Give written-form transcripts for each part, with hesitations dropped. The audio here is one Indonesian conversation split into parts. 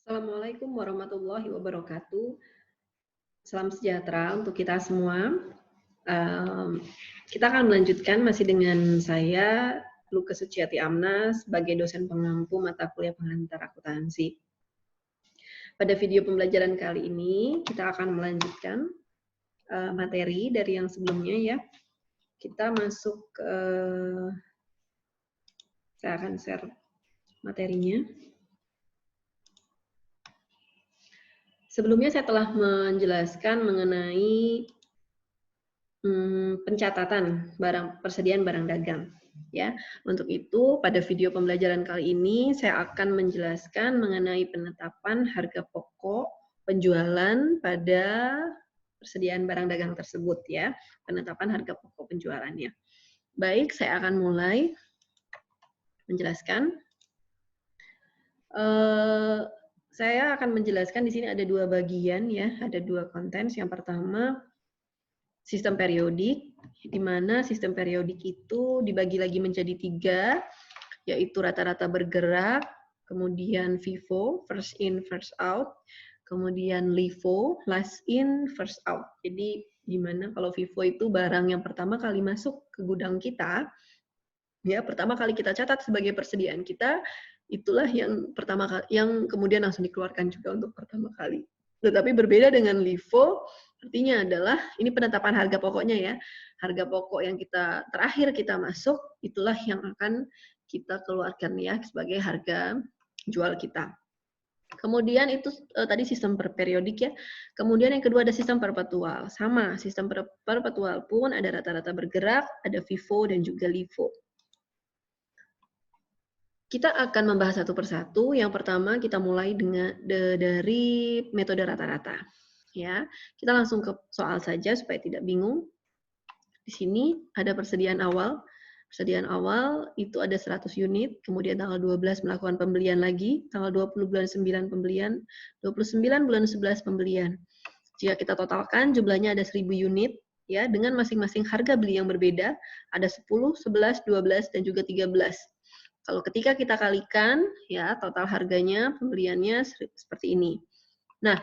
Assalamualaikum warahmatullahi wabarakatuh. Salam sejahtera untuk kita semua. Kita akan melanjutkan masih dengan saya, Luke Suciati Amna, sebagai dosen pengampu mata kuliah pengantar akuntansi. Pada video pembelajaran kali ini, kita akan melanjutkan materi dari yang sebelumnya ya. Kita masuk ke, saya akan share materinya. Sebelumnya saya telah menjelaskan mengenai pencatatan persediaan barang dagang. Ya, untuk itu pada video pembelajaran kali ini saya akan menjelaskan mengenai penetapan harga pokok penjualan pada persediaan barang dagang tersebut ya, penetapan harga pokok penjualannya. Baik, saya akan mulai menjelaskan. Saya akan menjelaskan di sini ada dua bagian ya, ada dua konten. Yang pertama sistem periodik, di mana sistem periodik itu dibagi lagi menjadi 3, yaitu rata-rata bergerak, kemudian FIFO, first in, first out, kemudian LIFO, last in, first out. Jadi di mana kalau FIFO itu barang yang pertama kali masuk ke gudang kita, ya pertama kali kita catat sebagai persediaan kita, itulah yang pertama kali, yang kemudian langsung dikeluarkan juga untuk pertama kali. Tetapi berbeda dengan LIFO, artinya adalah ini penetapan harga pokoknya ya. Harga pokok yang kita terakhir kita masuk, itulah yang akan kita keluarkan ya sebagai harga jual kita. Kemudian itu tadi sistem periodik ya. Kemudian yang kedua ada sistem perpetual. Sama, sistem perpetual pun ada rata-rata bergerak, ada FIFO dan juga LIFO. Kita akan membahas satu persatu. Yang pertama kita mulai dari metode rata-rata. Ya, kita langsung ke soal saja supaya tidak bingung. Di sini ada persediaan awal. Persediaan awal itu ada 100 unit, kemudian tanggal 12 melakukan pembelian lagi, tanggal 20 bulan 9 pembelian, 29 bulan 11 pembelian. Jika kita totalkan jumlahnya ada 1000 unit, ya dengan masing-masing harga beli yang berbeda, ada 10, 11, 12, dan juga 13. Kalau ketika kita kalikan, ya total harganya pembeliannya seperti ini. Nah,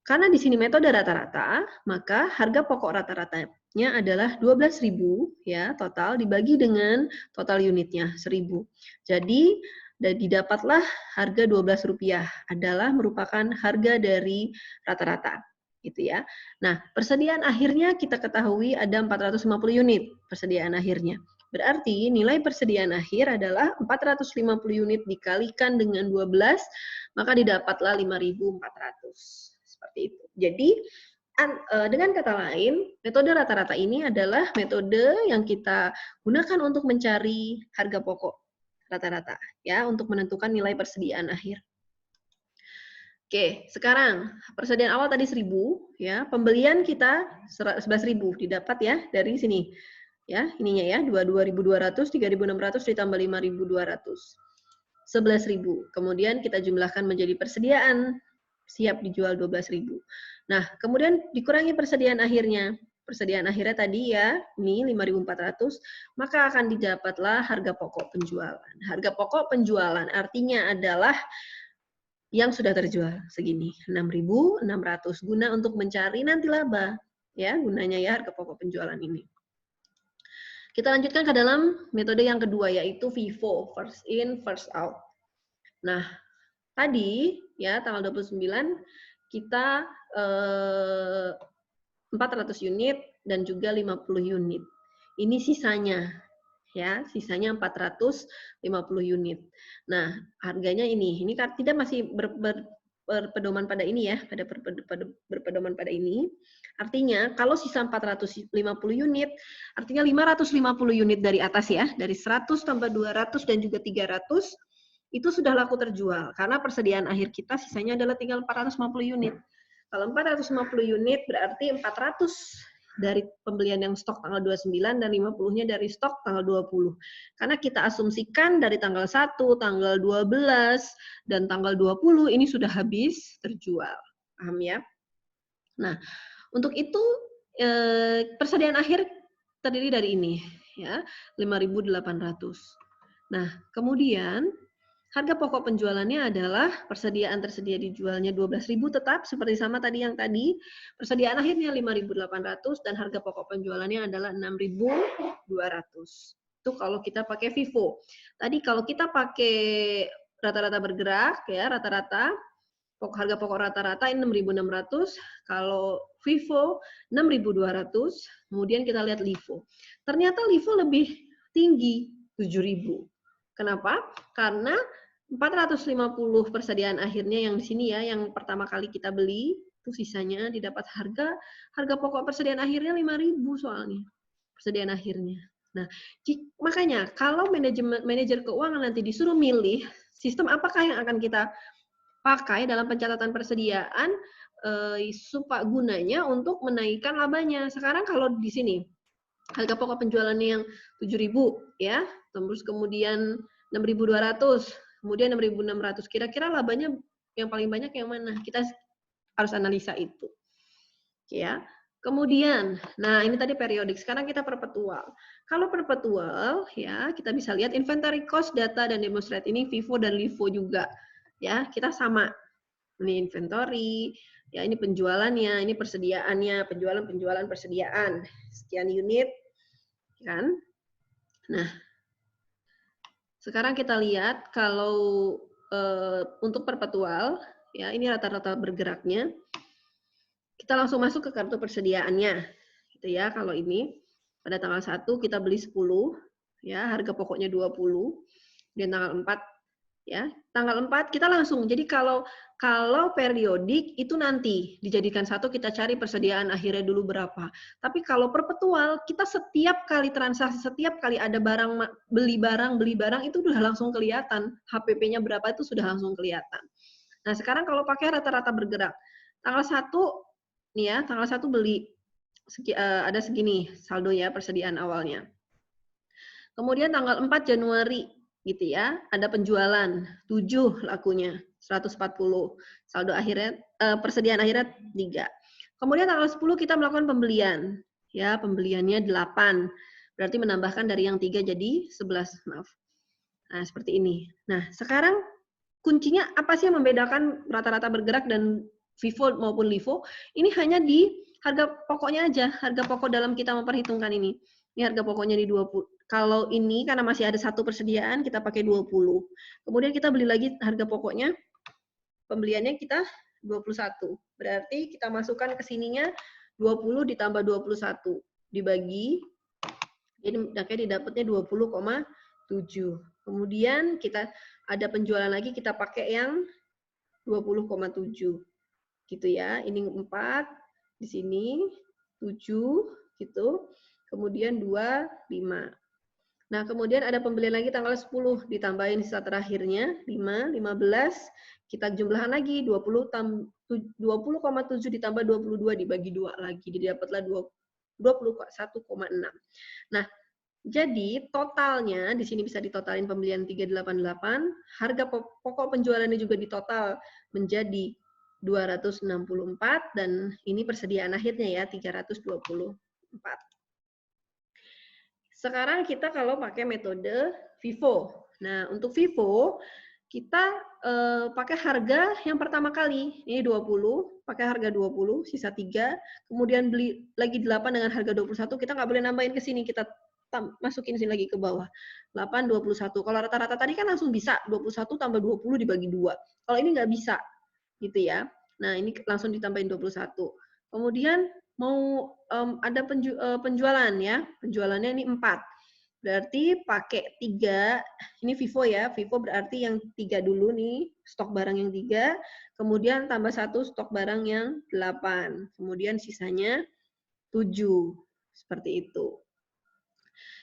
karena di sini metode rata-rata, maka harga pokok rata-ratanya adalah 12.000 ya total dibagi dengan total unitnya 1.000. Jadi didapatlah harga Rp12 adalah merupakan harga dari rata-rata gitu ya. Nah, persediaan akhirnya kita ketahui ada 450 unit persediaan akhirnya. Berarti nilai persediaan akhir adalah 450 unit dikalikan dengan 12, maka didapatlah 5.400. Seperti itu. Jadi, dengan kata lain, metode rata-rata ini adalah metode yang kita gunakan untuk mencari harga pokok rata-rata, ya, untuk menentukan nilai persediaan akhir. Oke, sekarang persediaan awal tadi 1.000, ya, pembelian kita 11.000 didapat ya dari sini. Ya, ininya ya, 22.200, 3.600 ditambah 5.200. 11.000. Kemudian kita jumlahkan menjadi persediaan siap dijual 12.000. Nah, kemudian dikurangi persediaan akhirnya. Persediaan akhirnya tadi ya, ini 5.400, maka akan didapatlah harga pokok penjualan. Harga pokok penjualan artinya adalah yang sudah terjual segini, 6.600 guna untuk mencari nanti laba. Ya, gunanya ya harga pokok penjualan ini. Kita lanjutkan ke dalam metode yang kedua, yaitu FIFO, first in, first out. Nah, tadi ya tanggal 29 kita 400 unit dan juga 50 unit. Ini sisanya ya, sisanya 450 unit. Nah, harganya ini kan tidak masih berpedoman pada ini ya, berpedoman pada ini. Artinya kalau sisa 450 unit, artinya 550 unit dari atas ya, dari 100 tambah 200 dan juga 300 itu sudah laku terjual karena persediaan akhir kita sisanya adalah tinggal 450 unit. Kalau 450 unit berarti 400 dari pembelian yang stok tanggal 29 dan 50-nya dari stok tanggal 20. Karena kita asumsikan dari tanggal 1, tanggal 12 dan tanggal 20 ini sudah habis terjual. Paham ya? Nah, untuk itu persediaan akhir terdiri dari ini ya, 5.800. Nah, kemudian Harga pokok penjualannya adalah persediaan tersedia dijualnya 12.000 tetap seperti sama tadi yang tadi. Persediaan akhirnya 5.800 dan harga pokok penjualannya adalah 6.200. Itu kalau kita pakai FIFO. Tadi kalau kita pakai rata-rata bergerak ya, rata-rata harga pokok rata-rata ini 6.600, kalau FIFO 6.200, kemudian kita lihat LIFO. Ternyata LIFO lebih tinggi 7.000. Kenapa? Karena 450 persediaan akhirnya yang di sini ya, yang pertama kali kita beli, itu sisanya didapat harga pokok persediaan akhirnya 5.000 soalnya. Persediaan akhirnya. Nah, makanya kalau manajer keuangan nanti disuruh milih sistem apakah yang akan kita pakai dalam pencatatan persediaan gunanya untuk menaikkan labanya. Sekarang kalau di sini harga pokok penjualannya yang 7.000 ya, terus kemudian 6.200, kemudian 6.600. Kira-kira labanya yang paling banyak yang mana? Kita harus analisa itu. Ya. Kemudian, nah ini tadi periodik, sekarang kita perpetual. Kalau perpetual, ya kita bisa lihat inventory cost, data, dan demonstrate ini FIFO dan LIFO juga. Ya, kita sama. Ini inventory, ya ini penjualannya, ini persediaannya, penjualan, persediaan. Sekian unit, kan? Nah, sekarang kita lihat kalau untuk perpetual, ya ini rata-rata bergeraknya. Kita langsung masuk ke kartu persediaannya, gitu ya. Kalau ini pada tanggal 1 kita beli 10, ya harga pokoknya 20, dan tanggal 4, ya tanggal 4 kita langsung. Jadi kalau periodik itu nanti dijadikan satu, kita cari persediaan akhirnya dulu berapa. Tapi kalau perpetual kita setiap kali transaksi, setiap kali ada barang beli barang itu sudah langsung kelihatan. HPP-nya berapa itu sudah langsung kelihatan. Nah, sekarang kalau pakai rata-rata bergerak, tanggal 1 nih ya, tanggal 1 beli ada segini saldonya persediaan awalnya. Kemudian tanggal 4 Januari gitu ya, ada penjualan 7 lakunya 140. Saldo akhirnya persediaan akhirnya 3. Kemudian tanggal 10 kita melakukan pembelian. Ya, pembeliannya 8. Berarti menambahkan dari yang 3 jadi 11, maaf. Nah, seperti ini. Nah, sekarang kuncinya apa sih yang membedakan rata-rata bergerak dan FIFO maupun LIFO? Ini hanya di harga pokoknya aja, harga pokok dalam kita memperhitungkan ini. Ini harga pokoknya di 20. Kalau ini karena masih ada satu persediaan, kita pakai 20. Kemudian kita beli lagi harga pokoknya, pembeliannya kita 21. Berarti kita masukkan ke sininya 20 ditambah 21. Dibagi, jadi didapatnya 20,7. Kemudian kita ada penjualan lagi, kita pakai yang 20,7. Gitu ya. Ini 4, di sini 7 gitu. Kemudian 2, 5. Nah, kemudian ada pembelian lagi tanggal 10, ditambahin sisa terakhirnya 5, 15, kita jumlahan lagi 20,7 ditambah 22 dibagi 2 lagi, jadi dapatlah 21,6. Nah, jadi totalnya di sini bisa ditotalin pembelian 388, harga pokok penjualannya juga ditotal menjadi 264 dan ini persediaan akhirnya ya 324. Sekarang kita kalau pakai metode FIFO. Nah, untuk FIFO kita pakai harga yang pertama kali, ini 20, pakai harga 20, sisa 3, kemudian beli lagi 8 dengan harga 21, kita nggak boleh nambahin ke sini, kita masukin sini lagi ke bawah. 8, 21. Kalau rata-rata tadi kan langsung bisa, 21 tambah 20 dibagi 2. Kalau ini nggak bisa, gitu ya. Nah, ini langsung ditambahin 21. Kemudian mau ada penjualan ya, penjualannya ini 4. Berarti pakai 3, ini FIFO ya, FIFO berarti yang 3 dulu nih, stok barang yang 3, kemudian tambah 1 stok barang yang 8, kemudian sisanya 7, seperti itu.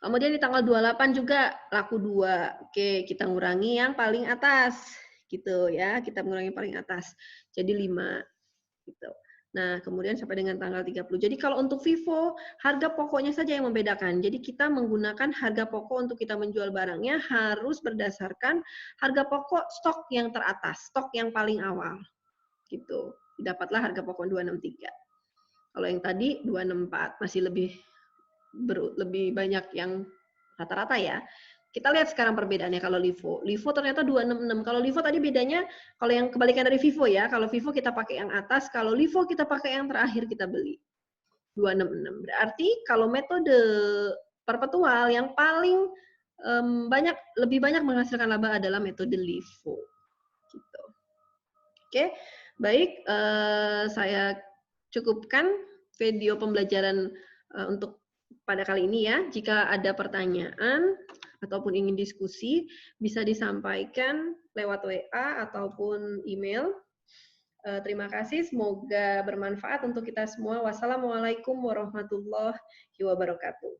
Kemudian di tanggal 28 juga laku 2, oke kita ngurangi yang paling atas, gitu ya, kita mengurangi paling atas, jadi 5, gitu. Nah, kemudian sampai dengan tanggal 30. Jadi kalau untuk FIFO, harga pokoknya saja yang membedakan. Jadi kita menggunakan harga pokok untuk kita menjual barangnya harus berdasarkan harga pokok stok yang teratas, stok yang paling awal. Gitu. Dapatlah harga pokok 263. Kalau yang tadi 264, masih lebih banyak yang rata-rata ya. Kita lihat sekarang perbedaannya kalau LIFO. LIFO ternyata 266. Kalau LIFO tadi bedanya, kalau yang kebalikan dari VIVO ya, kalau VIVO kita pakai yang atas, kalau LIFO kita pakai yang terakhir kita beli. 266. Berarti kalau metode perpetual yang paling lebih banyak menghasilkan laba adalah metode LIFO. Gitu. Oke, baik. Saya cukupkan video pembelajaran untuk pada kali ini ya. Jika ada pertanyaan ataupun ingin diskusi, bisa disampaikan lewat WA ataupun email. Terima kasih, semoga bermanfaat untuk kita semua. Wassalamualaikum warahmatullahi wabarakatuh.